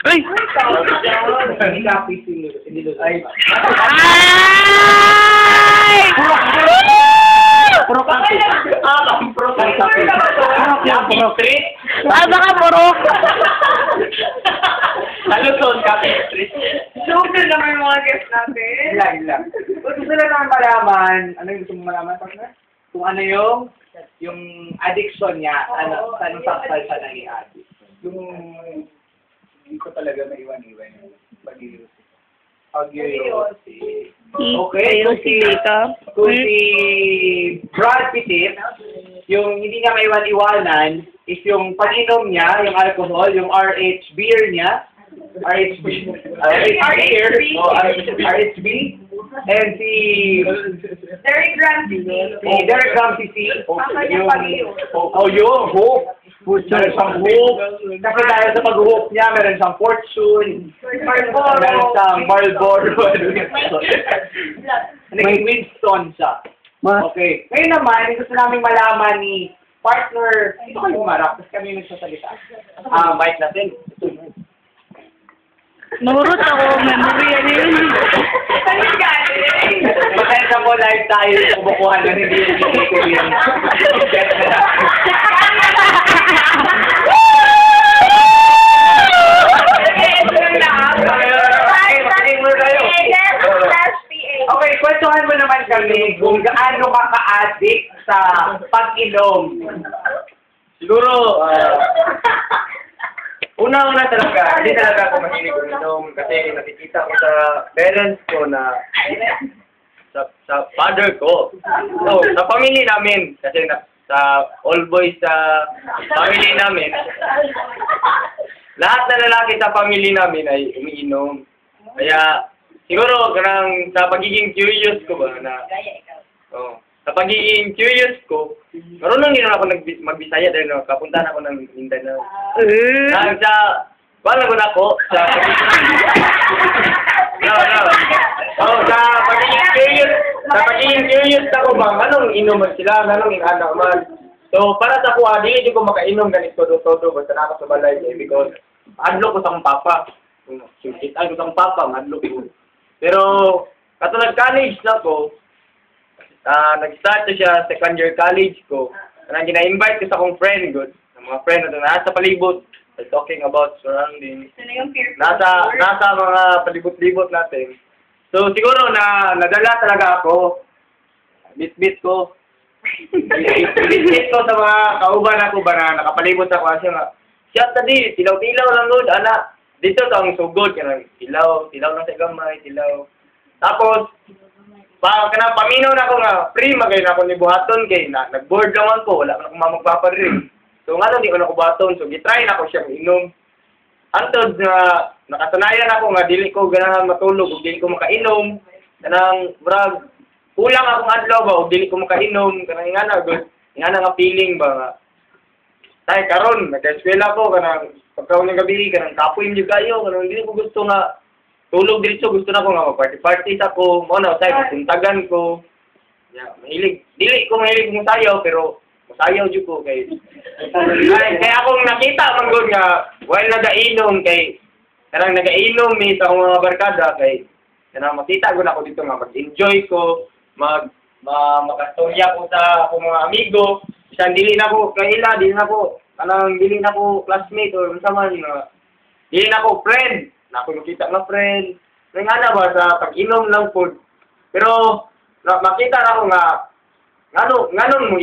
Ay! Hindi ka sinilod. Ay! Ay! Puro kape. Puro kape. Puro street. Ah, baka purok. Luzon, kape street. Joke lang yung mga guests natin. Ilang. Gusto lang naman malaman, ano yung gusto mong malaman, partner? Kung ano yung addiction niya, ano, sa anong saktal siya naging addict. Yung hindi ko talaga maiwan-iwan yung pag-iusi. Pag-iusi. Okay, kung si Brad Pitt, yung hindi niya maiwan-iwanan is yung pag-inom niya, yung alcohol, yung RH beer niya, RH beer, and si Derek Ramsey. Derek Ramsey, yung hope. Meron siyang hope. Kasi dahil sa pag-hope niya, meron siyang fortune. Meron siyang Marlboro. Naging Winston siya. Okay. Ngayon naman, gusto namin malaman ni partner, ito kayo umarap, kasi kami yung nagsasalita. Mike natin. Nurot ako, memory yan yun. Saan yung galing? Pasensya mo, live tayo yung kubukuhan na hindi yung ko yung Okay, kwentuhan mo naman kami kung gaano ka ka-addict sa pag-inom. Siguro, una-una talaga, hindi talaga ako mahilig uminom kasi nakikita ko sa parents ko na sa father ko. So, sa family namin, kasi sa all boys sa family namin, lahat na lalaki sa family namin ay umiinom. Kaya, siguro, karang sa pagiging curious ko ba na, sa pagiging curious ko, marunong din ako magbisaya dahil kapunta na ako ng Mindanao. Wala ko na ako sa sa pagiging curious ako ba, anong inuman sila, anong inanak man. So, para sa kuha, hindi ko makainom ganito todo basta na ako sa balay because adlo ko sa akong papa. Ay ko sa akong papa, adlo ko. Pero, katulad college na ko, nag-start siya second year college ko. Nang gina-invite ko sa akong friend, good. Mga friend na nasa palibot, talking about surroundings. Nasa mga palibot-libot natin. So, siguro nadala talaga ako. Bit-bit ko. Bit-bit ko sa mga kauban ako ba na nakapalibot ako. Kasi nga, siya tadi, tilaw-tilaw lang doon, anak. Dito sa ang sugod, tilaw lang sa gamay, tilaw. Tapos, paminaw na ako nga, free magay na ako ni buhaton kay nag-board lang ako, wala na akong mamagpaparin. So nga di ko na ko buhaton, so gitry na ako siya inom. Antod na nakasanayan ako nga, dili ko ganahan matulog, o dili ko makainom. Kanang, kulang akong adlaw ba, o dili ko makainom. Kanang nga nga feeling ba nga. Dahil karon nag-eskwela ko, kanang pagkaon ng gabi, kanang kapoy yung kayo, kanang hindi ko gusto nga, tulog dito, gusto na ko nga mag-party-party sa ko, tayo, puntagan ko. Yeah, mahilig. Dili ko mahilig mong sayaw, pero masayaw dito ko kay kaya akong nakita manggod nga while nagainom kay karang nagainom mi sa mga barkada kay kanang makita ko na ako dito nga mag-enjoy ko, makastorya ko sa akong mga amigo. Bisan dili na ko kaila, dili na ko classmate or unsa man nga. Dili na ko friend. Ako nakita nga friend. Nga ba sa pag-inom ng food. Pero makita na ako nga nganong mo